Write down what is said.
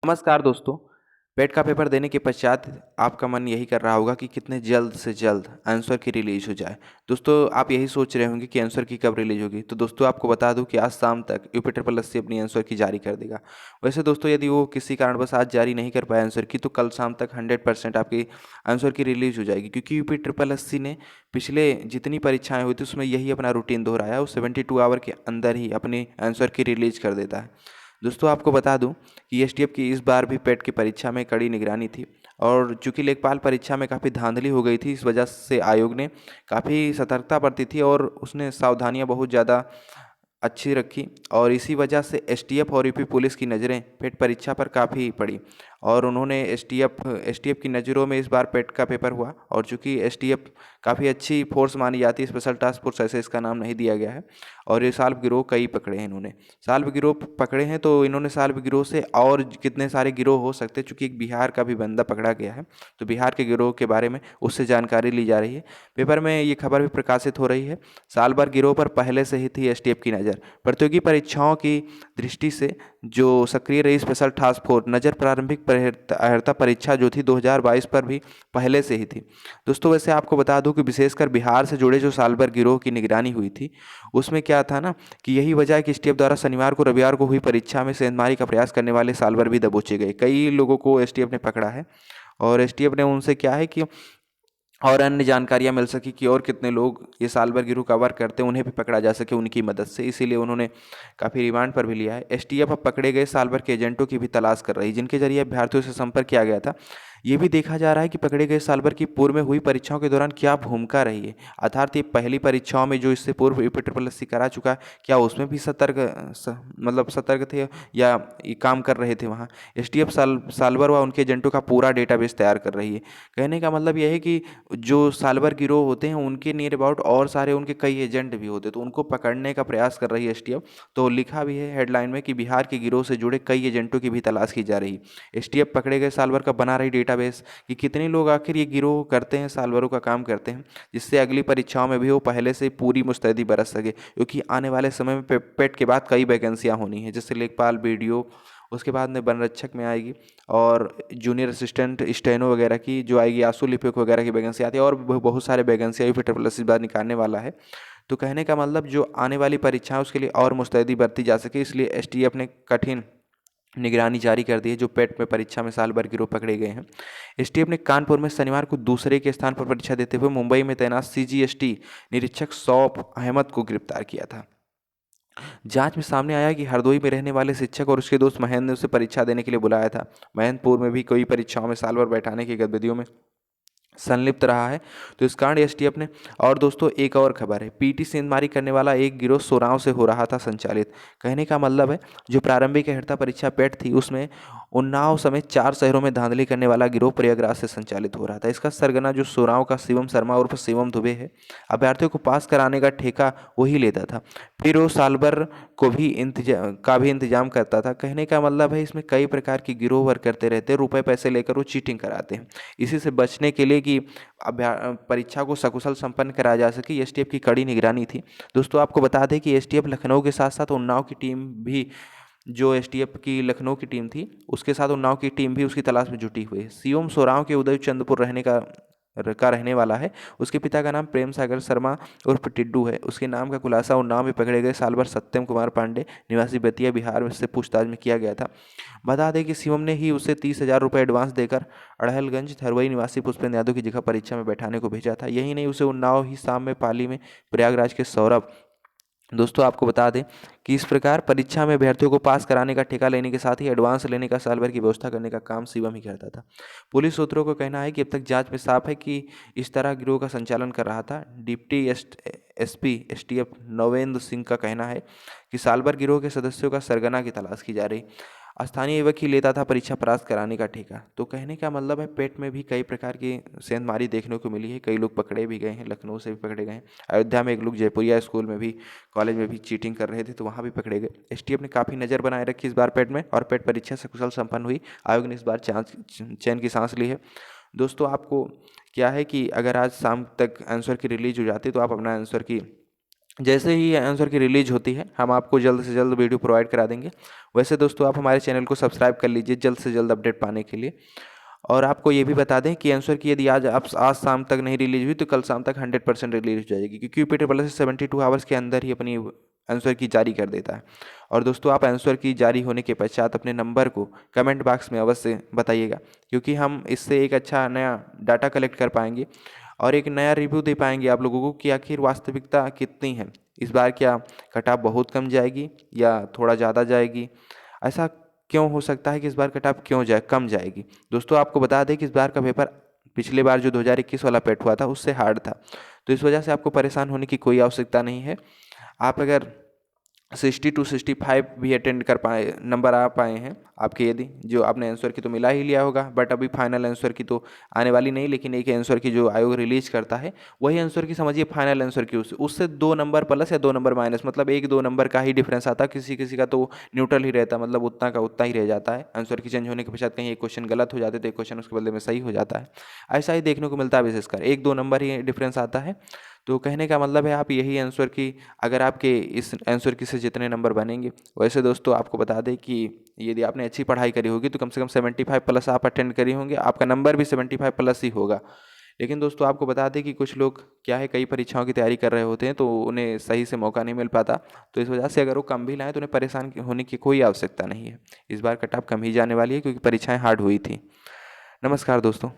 नमस्कार दोस्तों। पेट का पेपर देने के पश्चात आपका मन यही कर रहा होगा कि कितने जल्द से जल्द आंसर की रिलीज हो जाए। दोस्तों आप यही सोच रहे होंगे कि आंसर की कब रिलीज होगी। तो दोस्तों आपको बता दूं कि आज शाम तक यूपी ट्रिपल एस सी अपनी आंसर की जारी कर देगा। वैसे दोस्तों यदि वो किसी कारणवश आज जारी नहीं कर पाया आंसर की, तो कल शाम तक 100% आपकी आंसर की रिलीज हो जाएगी, क्योंकि यूपी ट्रिपल एस सी ने पिछले जितनी परीक्षाएं हुई थी उसमें यही अपना रूटीन दोहराया। वो 72 आवर के अंदर ही अपनी आंसर की रिलीज कर देता है। दोस्तों आपको बता दूं कि एसटीएफ की इस बार भी पेट की परीक्षा में कड़ी निगरानी थी, और चूंकि लेखपाल परीक्षा में काफ़ी धांधली हो गई थी, इस वजह से आयोग ने काफ़ी सतर्कता बरती थी और उसने सावधानियां बहुत ज़्यादा अच्छी रखी। और इसी वजह से एसटीएफ और यूपी पुलिस की नज़रें पेट परीक्षा पर काफ़ी पड़ी, और उन्होंने एसटीएफ की नज़रों में इस बार पेट का पेपर हुआ। और चूंकि एसटीएफ काफ़ी अच्छी फोर्स मानी जाती है, स्पेशल टास्क फोर्स ऐसे इसका नाम नहीं दिया गया है, और ये साल्व गिरोह कई पकड़े हैं इन्होंने। साल्व गिरोह पकड़े हैं, तो इन्होंने साल्व गिरोह से और कितने सारे गिरोह हो सकते हैं, चूंकि एक बिहार का भी बंदा पकड़ा गया है, तो बिहार के गिरोह के बारे में उससे जानकारी ली जा रही है। पेपर में ये खबर भी प्रकाशित हो रही है। साल भर गिरोह पर पहले से ही थी एसटीएफ की नज़र। प्रतियोगी परीक्षाओं की दृष्टि से जो सक्रिय रही स्पेशल टास्क फोर्स नज़र प्रारंभिक अर्हता परीक्षा जो थी 2022 पर भी पहले से ही थी। दोस्तों वैसे आपको बता दूं कि विशेषकर बिहार से जुड़े जो साल भर गिरोह की निगरानी हुई थी, उसमें क्या था ना कि यही वजह है कि एसटीएफ द्वारा शनिवार को रविवार को हुई परीक्षा में सेंधमारी का प्रयास करने वाले साल भर भी दबोचे गए। कई लोगों को एसटीएफ ने पकड़ा है, और एसटीएफ ने उनसे क्या है कि और अन्य जानकारियां मिल सकी कि और कितने लोग ये साल भर गिरोह कवर करते हैं, उन्हें भी पकड़ा जा सके उनकी मदद से। इसीलिए उन्होंने काफ़ी रिमांड पर भी लिया है। एसटीएफ अब पकड़े गए साल भर के एजेंटों की भी तलाश कर रही है, जिनके जरिए अभ्यर्थियों से संपर्क किया गया था। ये भी देखा जा रहा है कि पकड़े गए साल भर की पूर्व में हुई परीक्षाओं के दौरान क्या भूमिका रही है, अर्थात ये पहली परीक्षाओं में जो इससे पूर्व यूपी ट्रिपल एससी करा चुका है, क्या उसमें भी मतलब सतर्क थे या ये काम कर रहे थे वहाँ। एसटीएफ साल भर व उनके एजेंटों का पूरा डेटाबेस तैयार कर रही है। कहने का मतलब यह है कि जो साल भर गिरोह होते हैं उनके नियर अबाउट और सारे उनके कई एजेंट भी होते हैं, तो उनको पकड़ने का प्रयास कर रही है एसटीएफ। तो लिखा भी है हेडलाइन में कि बिहार के गिरोह से जुड़े कई एजेंटों की भी तलाश की जा रही है। एसटीएफ पकड़े गए साल भर का बना रही डेटाबेस कि कितने लोग आखिर ये गिरोह करते हैं, साल भरों का काम करते हैं, जिससे अगली परीक्षाओं में भी वो पहले से पूरी मुस्तैदी बरत सके, क्योंकि आने वाले समय में पेट के बाद कई वैकेंसियाँ होनी है, जैसे लेखपाल, बीडीओ, उसके बाद में वनरक्षक में आएगी, और जूनियर असिस्टेंट स्टेनो वगैरह की जो आएगी, आंसू लिपिक वगैरह की वैकेंसी आती है, और बहुत सारे वैकेंसियाँ यूपी ट्रिपल एस इस बार निकालने वाला है। तो कहने का मतलब जो आने वाली परीक्षा है उसके लिए और मुस्तैदी बरती जा सके, इसलिए एसटीएफ ने कठिन निगरानी जारी कर दी है जो पेट में परीक्षा में साल भर गिरोह पकड़े गए हैं। एसटीएफ ने कानपुर में शनिवार को दूसरे के स्थान पर परीक्षा देते हुए मुंबई में तैनात सीजीएसटी निरीक्षक सौफ अहमद को गिरफ्तार किया था। जांच में सामने आया कि हरदोई में रहने वाले शिक्षक और उसके दोस्त महेंद्र ने उसे परीक्षा देने के लिए बुलाया था। महेंद्र पूर्व में भी कई परीक्षाओं में साल भर बैठाने की गतिविधियों में संलिप्त रहा है, तो इस कांड एसटीएफ ने। और दोस्तों एक और खबर है, पीटी सेंधमारी करने वाला एक गिरोह सोराव से हो रहा था संचालित। कहने का मतलब है जो प्रारंभिक अर्हता परीक्षा पेट थी उसमें उन्नाव समेत 4 शहरों में धांधली करने वाला गिरोह प्रयागराज से संचालित हो रहा था। इसका सरगना जो सोराव का शिवम शर्मा उर्फ शिवम दुबे है, अभ्यर्थियों को पास कराने का ठेका वही लेता था, फिर वो साल भर को भी इंतजाम करता था। कहने का मतलब है इसमें कई प्रकार की गिरोह वर्क करते रहते हैं, रुपए पैसे लेकर वो चीटिंग कराते हैं। इसी से बचने के लिए कि परीक्षा को सकुशल संपन्न कराया जा सके, एसटीएफ की कड़ी निगरानी थी। दोस्तों आपको बता दें कि एसटीएफ लखनऊ के साथ साथ उन्नाव की टीम भी, जो एसटीएफ की लखनऊ की टीम थी उसके साथ उन्नाव की टीम भी उसकी तलाश में जुटी हुई है। सीओम सोराव के उदय चंद्रपुर रहने वाला है। उसके पिता का नाम प्रेम सागर शर्मा उर्फ टिड्डू है। उसके नाम का खुलासा उन्नाव में पकड़े गए साल भर सत्यम कुमार पांडे निवासी बेतिया बिहार में से पूछताछ में किया गया था। बता दें कि शिवम ने ही उसे 30,000 रुपये एडवांस देकर अड़हलगंज थरवई निवासी पुष्पेंद्र यादव की जगह परीक्षा में बैठाने को भेजा था। यही नहीं, उसे उन्नाव ही शाम में पाली में प्रयागराज के सौरभ। दोस्तों आपको बता दें कि इस प्रकार परीक्षा में अभ्यर्थियों को पास कराने का ठेका लेने के साथ ही एडवांस लेने का साल भर की व्यवस्था करने का काम शिवम ही करता था। पुलिस सूत्रों का कहना है कि अब तक जांच में साफ है कि इस तरह गिरोह का संचालन कर रहा था। Deputy SP STF Navendra Singh का कहना है कि साल भर गिरोह के सदस्यों का सरगना की तलाश की जा रही। स्थानीय युवक ही लेता था परीक्षा पास कराने का ठेका। तो कहने का मतलब है पेट में भी कई प्रकार की सेंधमारी देखने को मिली है। कई लोग पकड़े भी गए हैं, लखनऊ से भी पकड़े गए हैं। अयोध्या में एक लोग जयपुरिया स्कूल में भी, कॉलेज में भी चीटिंग कर रहे थे, तो वहाँ भी पकड़े गए। एसटीएफ ने काफ़ी नज़र बनाए रखी इस बार पेट में, और पेट परीक्षा सकुशल संपन्न हुई। आयोग ने इस बार चैन की सांस ली है। दोस्तों आपको क्या है कि अगर आज शाम तक आंसर की रिलीज हो जाती तो आप अपना आंसर की जैसे ही आंसर की रिलीज होती है हम आपको जल्द से जल्द वीडियो प्रोवाइड करा देंगे। वैसे दोस्तों आप हमारे चैनल को सब्सक्राइब कर लीजिए जल्द से जल्द अपडेट पाने के लिए। और आपको ये भी बता दें कि आंसर की यदि आज शाम तक नहीं रिलीज हुई तो कल शाम तक 100% रिलीज हो जाएगी, क्योंकि यूपी ट्रिपल 72 आवर्स के अंदर ही अपनी आंसर की जारी कर देता है। और दोस्तों आप आंसर की जारी होने के पश्चात अपने नंबर को कमेंट बॉक्स में अवश्य बताइएगा, क्योंकि हम इससे एक अच्छा नया डाटा कलेक्ट कर पाएंगे और एक नया रिव्यू दे पाएंगे आप लोगों को कि आखिर वास्तविकता कितनी है। इस बार क्या कट ऑफ बहुत कम जाएगी या थोड़ा ज़्यादा जाएगी, ऐसा क्यों हो सकता है कि इस बार कट ऑफ क्यों कम जाएगी। दोस्तों आपको बता दें कि इस बार का पेपर पिछले बार जो 2021 वाला पेट हुआ था उससे हार्ड था, तो इस वजह से आपको परेशान होने की कोई आवश्यकता नहीं है। आप अगर 60 to 65 भी अटेंड कर पाए, नंबर आ पाए हैं आपके, यदि जो आपने आंसर की तो मिला ही लिया होगा, बट अभी फाइनल आंसर की तो आने वाली नहीं, लेकिन एक आंसर की जो आयोग रिलीज करता है वही आंसर की समझिए फाइनल आंसर की, उससे 2 नंबर प्लस या 2 नंबर माइनस, मतलब 1-2 नंबर का ही डिफरेंस आता है। किसी किसी का तो न्यूट्रल ही रहता है, मतलब उतना का उतना ही रह जाता है। आंसर की चेंज होने के पश्चात कहीं एक क्वेश्चन गलत हो जाते तो एक क्वेश्चन उसके बदले में सही हो जाता है। ऐसा ही देखने को मिलता है, विशेषकर 1-2 नंबर ही डिफरेंस आता है। तो कहने का मतलब है आप यही आंसर की, अगर आपके इस आंसर की से जितने नंबर बनेंगे, वैसे दोस्तों आपको बता दें कि यदि आपने अच्छी पढ़ाई करी होगी तो कम से कम 75 प्लस आप अटेंड करी होंगे, आपका नंबर भी 75 प्लस ही होगा। लेकिन दोस्तों आपको बता दें कि कुछ लोग क्या है, कई परीक्षाओं की तैयारी कर रहे होते हैं तो उन्हें सही से मौका नहीं मिल पाता, तो इस वजह से अगर वो कम भी लाएँ तो उन्हें परेशान होने की कोई आवश्यकता नहीं है। इस बार कट ऑफ कम ही जाने वाली है, क्योंकि परीक्षाएँ हार्ड हुई थी। नमस्कार दोस्तों।